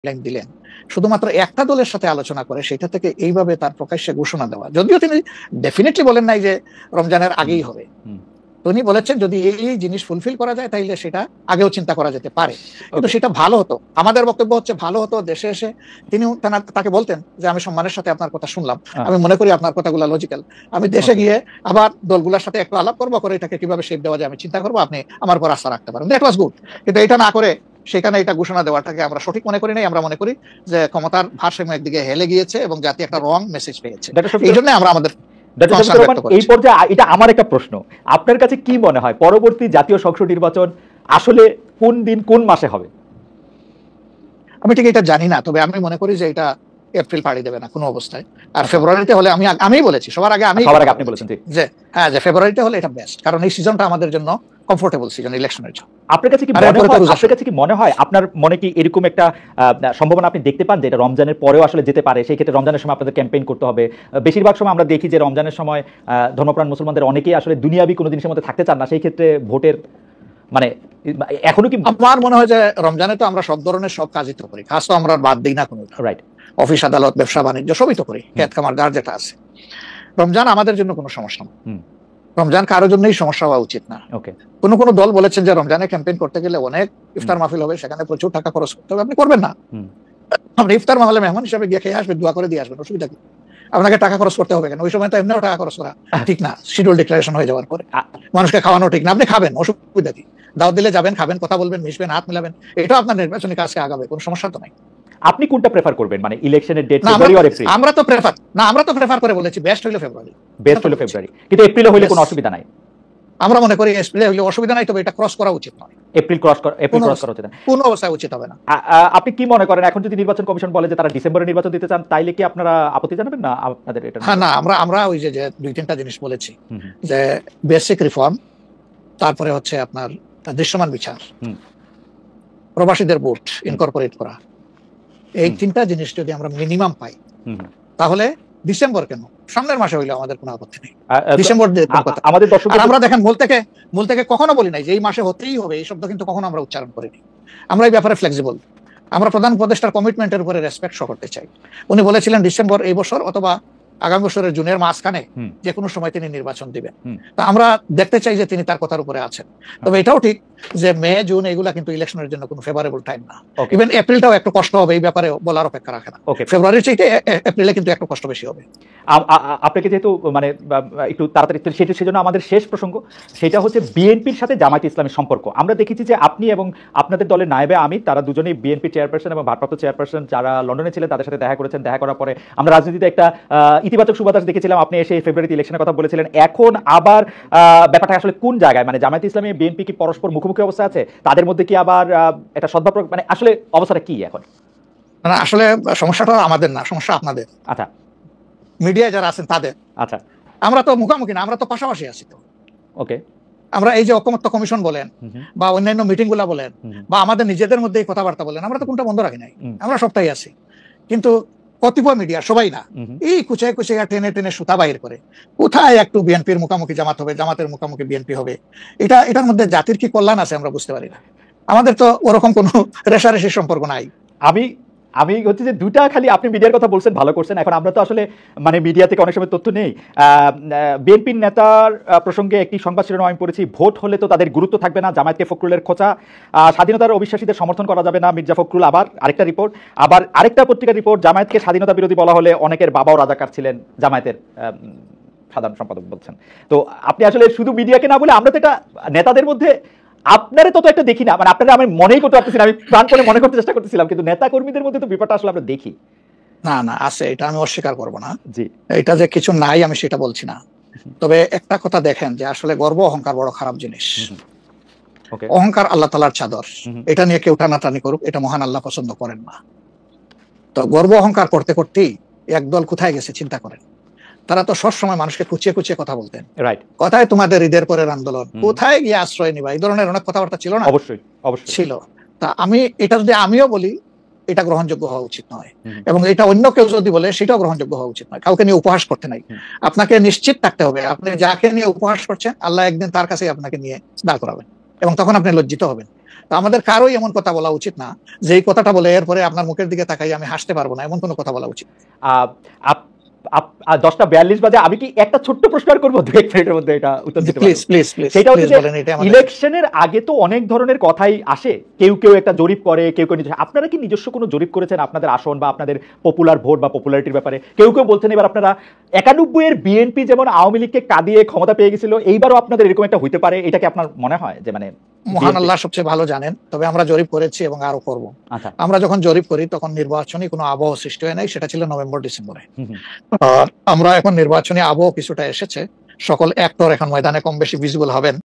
Guideline দিলেন শুধুমাত্র একটা দলের সাথে আলোচনা করে সেটা থেকে এইভাবে তার প্রকাশ্যে ঘোষণা দেওয়া, যদিও তিনি ডেফিনেটলি বলেন নাই যে রমজানের আগেই হবে, উনি বলেছেন যদি এই জিনিস ফুলফিল করা যায় তাইলে সেটা আগেও চিন্তা করা যেতে পারে, কিন্তু সেটা ভালো হতো। আমাদের বক্তব্য হচ্ছে ভালো হতো দেশে এসে তিনি তাকে বলতেন যে আমি সম্মানের সাথে আপনার কথা শুনলাম, আমি মনে করি আপনার কথাগুলো লজিক্যাল, আমি দেশে গিয়ে আবার দলগুলোর সাথে একটু আলাপ করবো, করে এটাকে কিভাবে শেপ দেওয়া যায় আমি চিন্তা করবো, আপনি আমার উপর আস্থা রাখতে পারেন। That was good. কিন্তু এটা না করে সেখানে এটা ঘোষণা দেওয়াটাকে আমরা সঠিক মনে করি নাই। আমরা মনে করি যে ক্ষমতার ভারসাম্য একদিকে হেলে গিয়েছে এবং জাতি একটা রং মেসেজ পেয়েছে। এই জন্য আমরা আমাদের এই পর্যায়ে এটা আমার একটা প্রশ্ন, আপনার কাছে কি মনে হয় পরবর্তী জাতীয় সংসদ নির্বাচন আসলে কোন দিন কোন মাসে হবে? আমি ঠিক এটা জানি না, তবে আমি মনে করি যে এটা এপ্রিল পাড়ি দেবে না কোনো অবস্থায়। আর ফেব্রুয়ারিতে হলে আমি বলেছি সবার আগে আপনি বলেছেন যে হ্যাঁ, যে ফেব্রুয়ারিতে হলে এটা বেস্ট, কারণ এই সিজনটা আমাদের জন্য কমফোর্টেবল সিজন ইলেকশনের জন্য। আপনার কাছে কি মনে হয় আপনার মনে কি এরকম একটা সম্ভাবনা আপনি দেখতে পান যে এটা রমজানের পরেও আসলে যেতে পারে? সেই ক্ষেত্রে রমজানের সময় আপনাদের ক্যাম্পেইন করতে হবে। বেশিরভাগ সময় আমরা দেখি যে রমজানের সময় ধর্মপ্রাণ মুসলমানদের অনেকেই আসলে দুনিয়াবি কোনো জিনিসের মধ্যে থাকতে চান না, সেই ক্ষেত্রে ভোটের মানে এখনো কি আমার মনে হয় যে রমজানে তো আমরা সব ধরনের সব কাজই তো করি, খাস তো আমরা বাদ দিই না কোনো, রাইট? অফিস আদালত ব্যবসা বাণিজ্য সবই তো করি, খেত খামার যার যেটা আছে। রমজান আমাদের জন্য কোনো সমস্যা না, রমজান কারোর জন্যই সমস্যা হওয়া উচিত না। কোন কোন দল বলেছেন যে রমজানে ক্যাম্পেইন করতে গেলে অনেক ইফতার মাহফিল হবে, সেখানে প্রচুর টাকা খরচ করতে হবে, আপনি করবেন না। আপনি ইফতার মাহফিলে মেহমান হিসাবে গিয়ে খেয়ে আসবেন, দোয়া করে দিয়ে আসবেন, অসুবিধা কি? আপনাকে টাকা খরচ করতে হবে কেন? ওই সময় তো এমনিও টাকা খরচ করা ঠিক না, শিডিউল ডিক্লারেশন হয়ে যাওয়ার পরে মানুষকে খাওয়ানো ঠিক না। আপনি খাবেন, অসুবিধা কি? দাওয়াত দিলে যাবেন, খাবেন, কথা বলবেন, মিশবেন, হাত মিলাবেন, এটাও আপনার নির্বাচনী কাজকে আগাবে, কোনো সমস্যা তো নাই। আপনি কোনটা প্রেফার করবেন, মানে ইলেকশনের ডেট ফেব্রুয়ারি আর এপ্রিল? আমরা তো প্রেফার করে বলেছি বেস্ট হইলো ফেব্রুয়ারি, কিন্তু এপ্রিলে হইলে কোনো অসুবিধা নাই। আমরা মনে করি এপ্রিলে হইলে অসুবিধা নাই, তবে এটা ক্রস করা উচিত নয়। এপ্রিল ক্রস করা উচিত না, কোনো অবস্থায় উচিত হবে না। আপনি কি মনে করেন এখন যদি নির্বাচন কমিশন বলে যে তারা ডিসেম্বরে নির্বাচন দিতে চান, তাইলে কি আপনারা আপত্তি জানাবেন না আপনাদের এটা? হ্যাঁ, না, আমরা ওই যে দুই তিনটা জিনিস বলেছি, যে বেসিক রিফর্ম, তারপরে হচ্ছে আপনার দৃশ্যমান বিচার, প্রবাসীদের ভোট ইনকর্পোরেট করা, এই তিনটা জিনিস যদি আমরা মিনিমাম পাই তাহলে ডিসেম্বর কেন, সামনের মাসে হইলে আমাদের কোনো আপত্তি নেই। ডিসেম্বর আমাদের দর্শক, আমরা দেখেন মূল থেকে কখনো বলি নাই যে এই মাসে হতেই হবে, এই শব্দ কিন্তু কখনো আমরা উচ্চারণ করিনি। আমরা এই ব্যাপারে ফ্লেক্সিবল, আমরা প্রধান উপদেষ্টার কমিটমেন্টের উপরে রেসপেক্ট শো করতে চাই। উনি বলেছিলেন ডিসেম্বর এই বছর অথবা আগামী বছরের জুনের মাঝখানে যে কোনো সময় তিনি নির্বাচন দিবেন। তা আমরা দেখতে চাই যে তিনি তার কথার উপরে আছেন। তবে এটাও ঠিক যে মে জুন এগুলা কিন্তু ইলেকশনের জন্য কোনো ফেভারেবল টাইম না। ইভেন এপ্রিলটাও একটু কষ্ট হবে, এই ব্যাপারে বলার অপেক্ষা রাখে না। ফেব্রুয়ারির চাইতে এপ্রিলে কিন্তু একটু কষ্ট বেশি হবে। আপনাকে যেহেতু মানে একটু তাড়াতাড়ি, সেজন্য আমাদের শেষ প্রসঙ্গ সেটা হচ্ছে বিএনপির সাথে জামায়াতে ইসলামের সম্পর্ক। আমরা দেখেছি যে আপনি এবং আপনাদের দলের নায়েবে আমির, তারা দুজনেই বিএনপি চেয়ারপারসন এবং ভারপ্রাপ্ত চেয়ারপারসন যারা লন্ডনে ছিলেন তাদের সাথে দেখা করেছেন। দেখা করার পরে আমরা রাজনীতিতে একটা ইতিবাচক সুবাতাস দেখেছিলাম। আপনি এসে ফেব্রুয়ারিতে ইলেকশনের কথা বলেছিলেন। এখন আবার ব্যাপারটা আসলে কোন জায়গায়, মানে জামায়াতে ইসলামী বিএনপি কি পরস্পর মুখোমুখি অবস্থা আছে? তাদের মধ্যে কি আবার একটা সদ্ভাব, মানে আসলে অবস্থাটা কি এখন? না, আসলে সমস্যাটা আমাদের না, সমস্যা আপনাদের। আচ্ছা, মিডিয়ায় যারা আছেন তাদের। আচ্ছা, আমরা তো মুখোমুখি না, আমরা তো পাশাপাশি আছি। তো ওকে, আমরা এই যে ঐকমত্য কমিশন বলেন বা অন্যান্য মিটিং গুলা বলেন বা আমাদের নিজেদের মধ্যে কথাবার্তা বলেন, আমরা তো কোনটা বন্ধ রাখি নাই, আমরা সবটাই আছি। কিন্তু কতিপয় মিডিয়া, সবাই না, এই কুচায় কুচাইয়া টেনে টেনে সুতা বাইর করে কোথায় একটু বিএনপির মুখোমুখি জামাত হবে, জামাতের মুখোমুখি বিএনপি হবে, এটার মধ্যে জাতির কি কল্যাণ আছে আমরা বুঝতে পারি না। আমাদের তো ওরকম কোনো রেশারেশির সম্পর্ক নাই। আমি হচ্ছে যে দুটা, খালি আপনি মিডিয়ার কথা বলছেন, ভালো করছেন। এখন আমরা তো আসলে মানে মিডিয়া থেকে অনেক সময় তথ্য নেই। বিএনপির নেতার প্রসঙ্গে একটি সংবাদ শিরোনাম আমি পড়েছি, ভোট হলে তো তাদের গুরুত্ব থাকবে না, জামায়াতকে ফখরুলের খোঁচা, স্বাধীনতার অবিশ্বাসীদের সমর্থন করা যাবে না, মির্জা ফখরুল। আবার আরেকটা রিপোর্ট, আবার আরেকটা পত্রিকার রিপোর্ট, জামায়াতকে স্বাধীনতা বিরোধী বলা হলে অনেকের বাবাও রাজাকার ছিলেন, জামায়াতের সাধারণ সম্পাদক বলছেন। তো আপনি আসলে শুধু মিডিয়াকে না বলে আমরা তো এটা নেতাদের মধ্যে আপনারা তো একটা দেখি না, মানে আপনারা আমি মনেই করতে পারতেছি না, আমি প্রাণ করে মনে করতে চেষ্টা করতেছিলাম, কিন্তু নেতা কর্মীদের মধ্যে তো ব্যাপারটা আসলে আমরা দেখি না। না, আছে, এটা আমি অস্বীকার করবো না। জি, এটা যে কিছু নাই আমি সেটা বলছি না। তবে একটা কথা দেখেন যে আসলে গর্ব অহংকার বড় খারাপ জিনিস। অহংকার আল্লাহ তাআলার চাদর, এটা নিয়ে কেউ টানাটানি করুক, এটা মহান আল্লাহ পছন্দ করেন না। তো গর্ব অহংকার করতে করতেই একদল কোথায় গেছে চিন্তা করেন। তারা তো সবসময় মানুষকে কুচিয়ে কুচিয়ে কথা বলতেন, কোথায় তোমাদের ঈদের পরের আন্দোলন, কোথায় গিয়ে আশ্রয় নিবা, এই ধরনের অনেক কথাবার্তা ছিল না? অবশ্যই ছিল। তা এটা যদি আমিও বলি, এটা গ্রহণযোগ্য হওয়া উচিত নয়, এবং এটা অন্য কেউ যদি বলে সেটাও গ্রহণযোগ্য হওয়া উচিত নয়। কাউকে নিয়ে উপহাস করতে নাই। আপনাকে নিশ্চিত থাকতে হবে আপনি যাকে নিয়ে উপহাস করছেন, আল্লাহ একদিন তার কাছে আপনাকে নিয়ে দাঁড় করাবেন, এবং তখন আপনি লজ্জিত হবেন। আমাদের কারোই এমন কথা বলা উচিত না যে এই কথাটা বলে এরপরে আপনার মুখের দিকে তাকাই আমি হাসতে পারবো না, এমন কোনো কথা বলা উচিত। 10:42 বাজে, আমি কি একটা ছোট্ট প্রশ্ন আর করবো 2-1 মিনিটের মধ্যে এটা উত্তর দিতে পারবো? প্লিজ সেটা হচ্ছে ইলেকশনের আগে তো অনেক ধরনের কথাই আসে, কেউ কেউ একটা জরিপ করে, কেউ কেউ আপনারা কি নিজস্ব কোনো জরিপ করেছেন আপনাদের আসন বা আপনাদের পপুলার ভোট বা পপুলারিটির ব্যাপারে? কেউ কেউ বলছেন এবার আপনারা 91 এর বিএনপি যেমন আওয়ামী লীগকে কাঁদিয়ে ক্ষমতা পেয়ে গেছিল, এইবারও আপনাদের এরকম একটা হইতে পারে, এটা কি আপনার মনে হয় যে মানে? মহান আল্লাহ সবচেয়ে ভালো জানেন, তবে আমরা জরিপ করেছি এবং আরো করব। আমরা যখন জরিপ করি তখন নির্বাচনী কোনো আবহ সৃষ্টি হয় নাই, সেটা ছিল নভেম্বর ডিসেম্বরে। আমরা এখন নির্বাচনী আবহ কিছুটা এসেছে, সকল অ্যাক্টর এখন ময়দানে কম বেশি ভিজিবল হবেন।